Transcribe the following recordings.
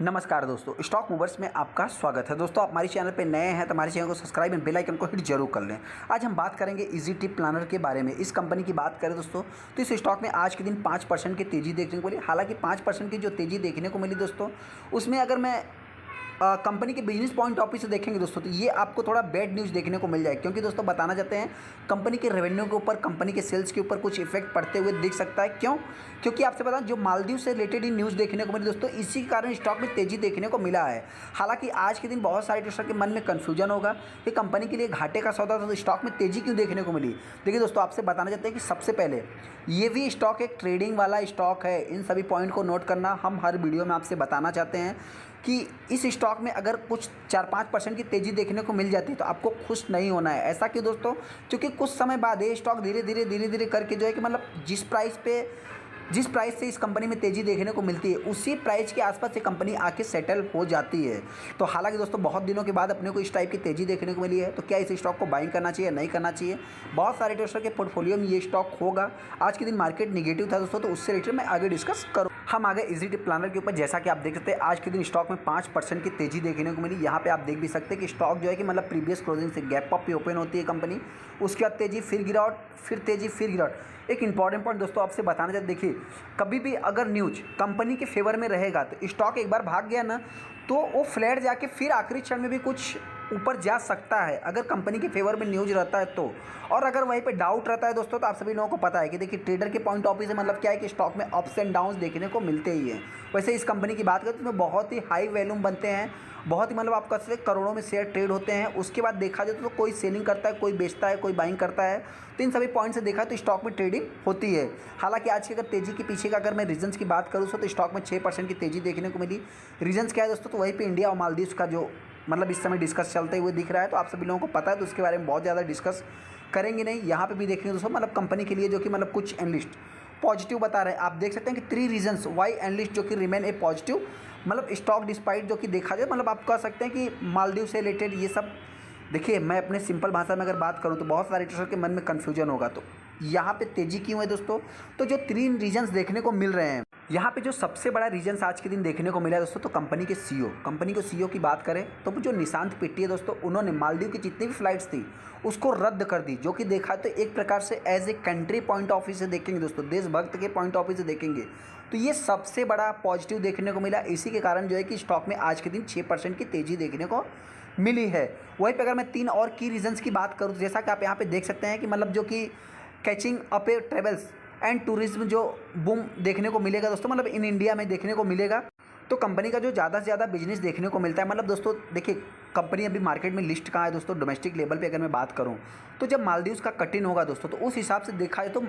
नमस्कार दोस्तों, stock movers में आपका स्वागत है। दोस्तों, आप हमारे चैनल पे नए हैं तो हमारे चैनल को सब्सक्राइब एंड बेल आइकन को हिट जरूर कर लें। आज हम बात करेंगे इजी टिप प्लानर के बारे में। इस कंपनी की बात करें दोस्तों, तो इस स्टॉक में आज के दिन 5% की तेज़ी देखने को मिली। हालांकि 5% की जो तेज़ी देखने को मिली दोस्तों, उसमें अगर मैं कंपनी के बिजनेस पॉइंट ऑफ व्यू से देखेंगे दोस्तों, तो ये आपको थोड़ा बैड न्यूज़ देखने को मिल जाए, क्योंकि दोस्तों बताना चाहते हैं कंपनी के रेवेन्यू के ऊपर, कंपनी के सेल्स के ऊपर कुछ इफेक्ट पड़ते हुए दिख सकता है। क्यों? क्योंकि आपसे पता जो मालदीव से रिलेटेड ही न्यूज़ देखने को मिली दोस्तों, इसी के कारण स्टॉक में तेज़ी देखने को मिला है। हालांकि आज के दिन बहुत सारे ट्रेडर्स के मन में कन्फ्यूजन होगा कि कंपनी के लिए घाटे का सौदा था तो स्टॉक में तेज़ी क्यों देखने को मिली। देखिए दोस्तों, आपसे बताना चाहते हैं कि सबसे पहले ये भी स्टॉक एक ट्रेडिंग वाला स्टॉक है। इन सभी पॉइंट को नोट करना हम हर वीडियो में आपसे बताना चाहते हैं कि इस स्टॉक में अगर कुछ 4-5% की तेज़ी देखने को मिल जाती है तो आपको खुश नहीं होना है। ऐसा क्यों दोस्तों? क्योंकि कुछ समय बाद ये स्टॉक धीरे धीरे करके जो है कि मतलब जिस प्राइस से इस कंपनी में तेज़ी देखने को मिलती है, उसी प्राइस के आसपास ये कंपनी आके सेटल हो जाती है। तो हालांकि दोस्तों बहुत दिनों के बाद अपने को इस टाइप की तेज़ी देखने को मिली है, तो क्या इस स्टॉक को बाइंग करना चाहिए, नहीं करना चाहिए? बहुत सारे ट्रेडर्स के पोर्टफोलियो में ये स्टॉक होगा। आज के दिन मार्केट निगेटिव था दोस्तों, तो उससे रिलेटेड मैं आगे डिस्कस करूँ। हम आगे इजी टिप प्लानर के ऊपर, जैसा कि आप देख सकते हैं आज के दिन स्टॉक में 5% की तेज़ी देखने को मिली। यहाँ पे आप देख भी सकते हैं कि स्टॉक जो है कि मतलब प्रीवियस क्लोजिंग से गैप अप पे ओपन होती है कंपनी, उसके बाद तेज़ी, फिर गिरावट, फिर तेज़ी, फिर गिरावट। एक इंपॉर्टेंट पॉइंट दोस्तों आपसे बताना चाहते, देखिए कभी भी अगर न्यूज कंपनी के फेवर में रहेगा तो स्टॉक एक बार भाग गया ना, तो वो फ्लैट जाके फिर आखिरी क्षण में भी कुछ ऊपर जा सकता है अगर कंपनी के फेवर में न्यूज रहता है तो। और अगर वहीं पे डाउट रहता है दोस्तों, तो आप सभी लोगों को पता है कि देखिए ट्रेडर के पॉइंट ऑफ व्यू से मतलब क्या है कि स्टॉक में अप्स एंड डाउन्स देखने को मिलते ही हैं। वैसे इस कंपनी की बात करें तो बहुत ही हाई वैल्यूम बनते हैं, बहुत ही मतलब आप कह सकते करोड़ों में शेयर ट्रेड होते हैं। उसके बाद देखा जाए तो कोई सेलिंग करता है, कोई बेचता है, कोई बाइंग करता है। तो इन सभी पॉइंट से देखा तो स्टॉक में ट्रेडिंग होती है। हालांकि आज की अगर तेज़ी के पीछे का अगर मैं रीजन्स की बात करूँ तो स्टॉक में 6% की तेज़ी देखने को मिली। रीजन्स क्या है दोस्तों? तो वहीं पर इंडिया और मालदीव्स का जो मतलब इस समय डिस्कस चलते हुए दिख रहा है, तो आप सभी लोगों को पता है, तो उसके बारे में बहुत ज़्यादा डिस्कस करेंगे नहीं। यहाँ पे भी देखेंगे दोस्तों, मतलब कंपनी के लिए जो कि मतलब कुछ एनालिस्ट पॉजिटिव बता रहे हैं। आप देख सकते हैं कि 3 रीजंस वाई एनालिस्ट जो कि रिमेन ए पॉजिटिव, मतलब स्टॉक डिस्पाइट जो कि देखा जाए, मतलब आप कह सकते हैं कि मालदीव से रिलेटेड ये सब। देखिए मैं अपने सिंपल भाषा में अगर बात करूँ तो बहुत सारे ट्रेडर्स के मन में कन्फ्यूजन होगा, तो यहाँ पे तेज़ी क्यों है दोस्तों? तो जो 3 रीजंस देखने को मिल रहे हैं, यहाँ पे जो सबसे बड़ा रीजन्स आज के दिन देखने को मिला है दोस्तों, तो कंपनी के सीईओ की बात करें तो जो निशांत पिट्टी है दोस्तों, उन्होंने मालदीव की जितनी भी फ्लाइट्स थी उसको रद्द कर दी। जो कि देखा तो एक प्रकार से as a country point of view से देखेंगे दोस्तों, देशभक्त के पॉइंट ऑफ व्यू से देखेंगे तो ये सबसे बड़ा पॉजिटिव देखने को मिला। इसी के कारण जो है कि स्टॉक में आज के दिन 6% की तेज़ी देखने को मिली है। वहीं पर अगर मैं 3 और की रीजन्स की बात करूँ तो जैसा कि आप यहाँ पे देख सकते हैं कि मतलब जो कि catching up A travels and tourism जो बूम देखने को मिलेगा दोस्तों, मतलब इन इंडिया में देखने को मिलेगा। तो कंपनी का जो ज़्यादा से ज़्यादा बिजनेस देखने को मिलता है, मतलब दोस्तों देखिए कंपनी अभी मार्केट में लिस्ट कहाँ है दोस्तों, डोमेस्टिक लेवल पे अगर मैं बात करूँ तो जब मालदीव्स का कट इन होगा दोस्तों, तो उस हिसाब से देखा जाए तो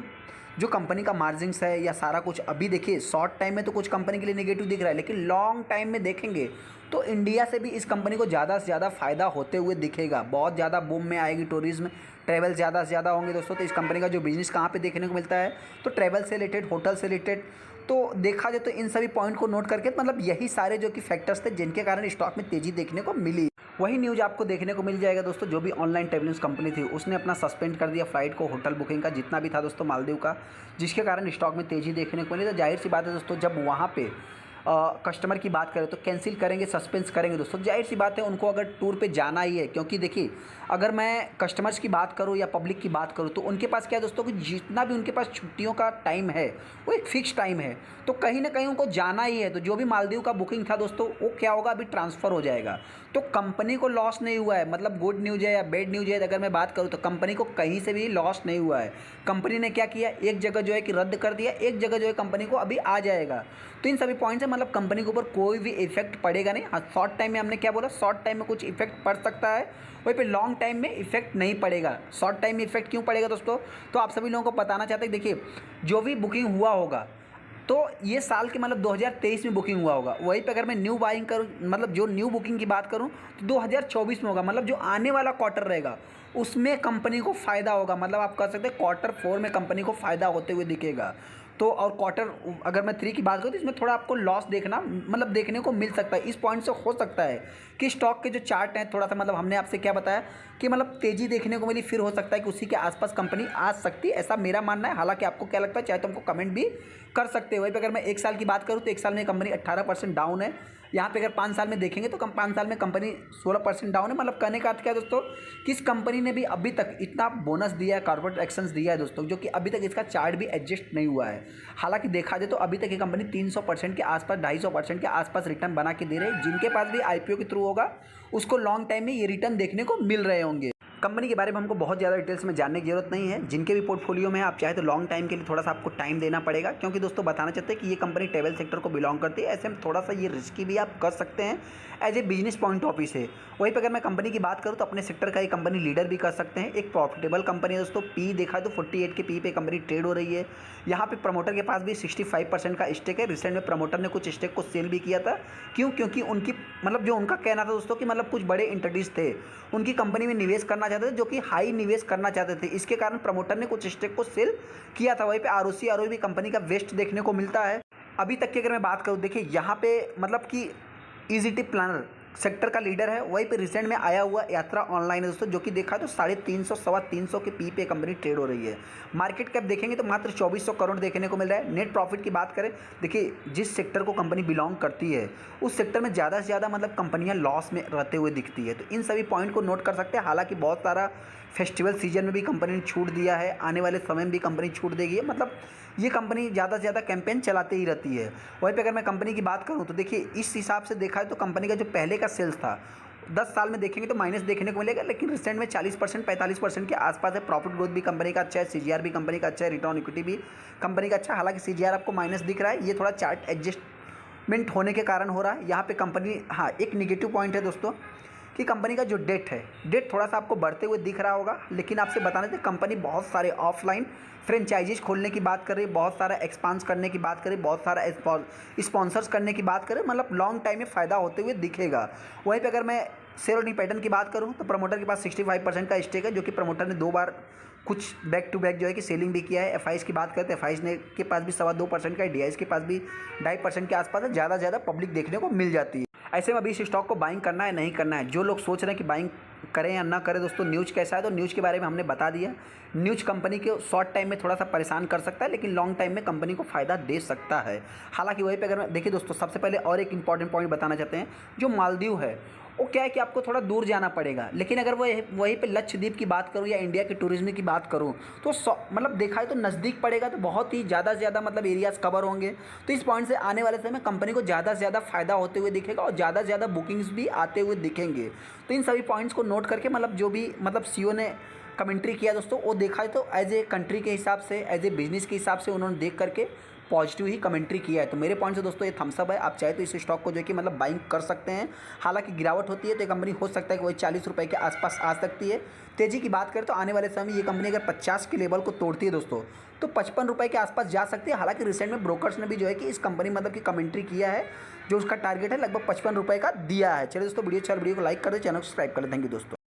जो कंपनी का मार्जिन्स है या सारा कुछ, अभी देखिए शॉर्ट टाइम में तो कुछ कंपनी के लिए नेगेटिव दिख रहा है, लेकिन लॉन्ग टाइम में देखेंगे तो इंडिया से भी इस कंपनी को ज़्यादा से ज़्यादा फायदा होते हुए दिखेगा। बहुत ज़्यादा बूम में आएगी, टूरिज्म ट्रैवल ज़्यादा से ज़्यादा होंगे दोस्तों। तो इस कंपनी का जो बिजनेस कहाँ पे देखने को मिलता है, तो ट्रैवल से रिलेटेड, होटल से रिलेटेड। तो देखा जाए तो इन सभी पॉइंट को नोट करके मतलब यही सारे जो कि फैक्टर्स थे जिनके कारण स्टॉक में तेज़ी देखने को मिली। वही न्यूज़ आपको देखने को मिल जाएगा दोस्तों, जो भी ऑनलाइन ट्रैवलिंग कंपनी थी उसने अपना सस्पेंड कर दिया फ्लाइट को, होटल बुकिंग का जितना भी था दोस्तों मालदीव का, जिसके कारण स्टॉक में तेज़ी देखने को मिली। तो जाहिर सी बात है दोस्तों, जब वहाँ पे कस्टमर की बात करें तो कैंसिल करेंगे, सस्पेंस करेंगे दोस्तों, जाहिर सी बात है उनको अगर टूर पे जाना ही है। क्योंकि देखिए अगर मैं कस्टमर्स की बात करूं या पब्लिक की बात करूं तो उनके पास क्या है दोस्तों कि जितना भी उनके पास छुट्टियों का टाइम है वो एक फिक्स टाइम है, तो कहीं ना कहीं उनको जाना ही है। तो जो भी मालदीव का बुकिंग था दोस्तों, वो क्या होगा, अभी ट्रांसफ़र हो जाएगा। तो कंपनी को लॉस नहीं हुआ है, मतलब गुड न्यूज़ है या बैड न्यूज़ है अगर मैं बात करूँ तो कंपनी को कहीं से भी लॉस नहीं हुआ है। कंपनी ने क्या किया, एक जगह जो है कि रद्द कर दिया, एक जगह जो है कंपनी को अभी आ जाएगा। तो इन सभी पॉइंट से मतलब कंपनी के ऊपर कोई भी इफेक्ट पड़ेगा नहीं। हाँ, शॉर्ट टाइम में हमने क्या बोला, शॉर्ट टाइम में कुछ इफेक्ट पड़ सकता है, वहीं पे लॉन्ग टाइम में इफेक्ट नहीं पड़ेगा। शॉर्ट टाइम में इफेक्ट क्यों पड़ेगा दोस्तों? तो आप सभी लोगों को बताना चाहते हैं, देखिए जो भी बुकिंग हुआ होगा तो ये साल के मतलब 2023 में बुकिंग हुआ होगा। वहीं पे अगर मैं न्यू बाइंग करूँ, मतलब जो न्यू बुकिंग की बात करूँ तो 2024 में होगा, मतलब जो आने वाला क्वार्टर रहेगा उसमें कंपनी को फ़ायदा होगा। मतलब आप कह सकते हैं Q4 में कंपनी को फ़ायदा होते हुए दिखेगा। तो और क्वार्टर अगर मैं 3 की बात करूँ तो इसमें थोड़ा आपको लॉस देखना मतलब देखने को मिल सकता है। इस पॉइंट से हो सकता है कि स्टॉक के जो चार्ट हैं थोड़ा सा, मतलब हमने आपसे क्या बताया कि मतलब तेज़ी देखने को मिली, फिर हो सकता है कि उसी के आसपास कंपनी आ सकती है, ऐसा मेरा मानना है। हालांकि आपको क्या लगता है चाहे तो हमको कमेंट भी कर सकते हो। वहीं पे अगर मैं 1 साल की बात करूँ तो 1 साल में कंपनी 18% डाउन है। यहाँ पे अगर 5 साल में देखेंगे तो 5 साल में कंपनी 16% डाउन है। मतलब कहने का अर्थ क्या है दोस्तों, किस कंपनी ने भी अभी तक इतना बोनस दिया है, कॉर्पोरेट एक्शंस दिया है दोस्तों, जो कि अभी तक इसका चार्ट भी एडजस्ट नहीं हुआ है। हालांकि देखा जाए तो अभी तक ये कंपनी 300% के आसपास, 250% के आसपास रिटर्न बना के दे रहे हैं। जिनके पास भी आईपीओ के थ्रू होगा उसको लॉन्ग टाइम में ये रिटर्न देखने को मिल रहे होंगे। कंपनी के बारे में हमको बहुत ज़्यादा डिटेल्स में जानने की जरूरत नहीं है। जिनके भी पोर्टफोलियो में आप चाहे तो लॉन्ग टाइम के लिए थोड़ा सा आपको टाइम देना पड़ेगा, क्योंकि दोस्तों बताना चाहते हैं कि ये कंपनी ट्रैवल सेक्टर को बिलोंग करती है। ऐसे में थोड़ा सा ये रिस्की भी आप कर सकते हैं as a business point of view से। वहीं पर अगर मैं कंपनी की बात करूँ तो अपने सेक्टर का ये कंपनी लीडर भी कर सकते हैं। एक प्रॉफिटेबल कंपनी है दोस्तों। पी देखा तो 48 के पी पे कंपनी ट्रेड हो रही है। यहाँ पे प्रमोटर के पास भी 65% का स्टेक है। रिसेंट में प्रमोटर ने कुछ स्टेक को सेल भी किया था। क्यों? क्योंकि उनकी मतलब जो उनका कहना था दोस्तों कि मतलब कुछ बड़े इंटरेस्ट थे, उनकी कंपनी में निवेश करना चाहते थे, जो कि हाई निवेश करना चाहते थे। इसके कारण प्रमोटर ने कुछ स्टेक को सेल किया था। वहीं पे आरओसी आरओई भी कंपनी का वेस्ट देखने को मिलता है। अभी तक की अगर मैं बात करूँ, देखिए यहाँ पे मतलब कि ईजीटी प्लानर सेक्टर का लीडर है। वहीं पे रिसेंट में आया हुआ यात्रा ऑनलाइन है दोस्तों, जो कि देखा तो 350 सवा 300 के पी पे कंपनी ट्रेड हो रही है। मार्केट कैप देखेंगे तो मात्र 2400 करोड़ देखने को मिल रहा है। नेट प्रॉफिट की बात करें, देखिए जिस सेक्टर को कंपनी बिलोंग करती है उस सेक्टर में ज़्यादा से ज़्यादा मतलब कंपनियां लॉस में रहते हुए दिखती है। तो इन सभी पॉइंट को नोट कर सकते हैं। हालांकि बहुत सारा फेस्टिवल सीजन में भी कंपनी ने छूट दिया है, आने वाले समय में भी कंपनी छूट देगी। मतलब ये कंपनी ज़्यादा से ज़्यादा कैंपेन चलाती ही रहती है। वहीं पे अगर मैं कंपनी की बात करूँ तो देखिए इस हिसाब से देखा है तो कंपनी का जो पहले का सेल्स था 10 साल में देखेंगे तो माइनस देखने को मिलेगा, लेकिन रिसेंट में 40% 45% के आसपास है। प्रॉफिट ग्रोथ भी कंपनी का अच्छा है, सीजीआर भी कंपनी का अच्छा है, रिटर्न ऑन इक्विटी भी कंपनी का अच्छा है। हालांकि सीजीआर आपको माइनस दिख रहा है, ये थोड़ा चार्ट एडजस्टमेंट होने के कारण हो रहा है। यहाँ पे कंपनी, हाँ एक निगेटिव पॉइंट है दोस्तों कि कंपनी का जो डेट है, डेट थोड़ा सा आपको बढ़ते हुए दिख रहा होगा। लेकिन आपसे बताना चाहिए कंपनी बहुत सारे ऑफलाइन फ्रेंचाइजीज खोलने की बात कर रही है, बहुत सारा एक्सपांस करने की बात कर रही है, बहुत सारा स्पॉन्सर्स करने की बात करें, मतलब लॉन्ग टाइम में फ़ायदा होते हुए दिखेगा। वहीं पे अगर मैं शेयर होल्डिंग पैटर्न की बात करूं तो प्रमोटर के पास 65% का स्टेक है, जो कि प्रमोटर ने 2 बार कुछ बैक टू बैक जो है कि सेलिंग भी किया है। एफआईज की बात करते हैं, एफआईज ने के पास भी 2.25% का है, डीआईज के पास भी 2.5% के आसपास है। ज़्यादा से ज़्यादा पब्लिक देखने को मिल जाती है। ऐसे में अभी इस स्टॉक को बाइंग करना है नहीं करना है, जो लोग सोच रहे हैं कि बाइंग करें या ना करें दोस्तों, न्यूज़ कैसा है तो न्यूज़ के बारे में हमने बता दिया। न्यूज़ कंपनी के शॉर्ट टाइम में थोड़ा सा परेशान कर सकता है, लेकिन लॉन्ग टाइम में कंपनी को फ़ायदा दे सकता है। हालांकि वहीं पे अगर देखिए दोस्तों, सबसे पहले और एक इंपॉर्टेंट पॉइंट बताना चाहते हैं, जो मालदीव है वो क्या है कि आपको थोड़ा दूर जाना पड़ेगा। लेकिन अगर वो वहीं पे लक्षद्वीप की बात करूँ या इंडिया के टूरिज्म की बात करूँ तो मतलब देखा है तो नज़दीक पड़ेगा, तो बहुत ही ज़्यादा से ज़्यादा मतलब एरियाज़ कवर होंगे। तो इस पॉइंट से आने वाले समय में कंपनी को ज़्यादा से ज़्यादा फ़ायदा होते हुए दिखेगा और ज़्यादा से ज़्यादा बुकिंग्स भी आते हुए दिखेंगे। तो इन सभी पॉइंट्स को नोट करके मतलब जो भी मतलब सीईओ ने कमेंट्री किया दोस्तों, वो देखा है तो एज ए कंट्री के हिसाब से, एज ए बिजनेस के हिसाब से उन्होंने देख करके पॉजिटिव ही कमेंट्री किया है। तो मेरे पॉइंट से दोस्तों ये थम्सअप है। आप चाहे तो इस स्टॉक को जो है कि मतलब बाइंग कर सकते हैं। हालांकि गिरावट होती है तो ये कंपनी हो सकता है कि वही 40 रुपये के आसपास आ सकती है। तेज़ी की बात करें तो आने वाले समय में ये कंपनी अगर 50 के लेवल को तोड़ती है दोस्तों तो 55 रुपये के आसपास जा सकती है। हालांकि रिसेंट में ब्रोकर्स ने भी जो है कि इस कंपनी मतलब की कमेंट्री किया है, जो उसका टारगेट है लगभग 55 रुपये का दिया है। चलिए दोस्तों, वीडियो को लाइक कर दे, चैनल को सब्सक्राइब कर ले। थैंक यू दोस्तों।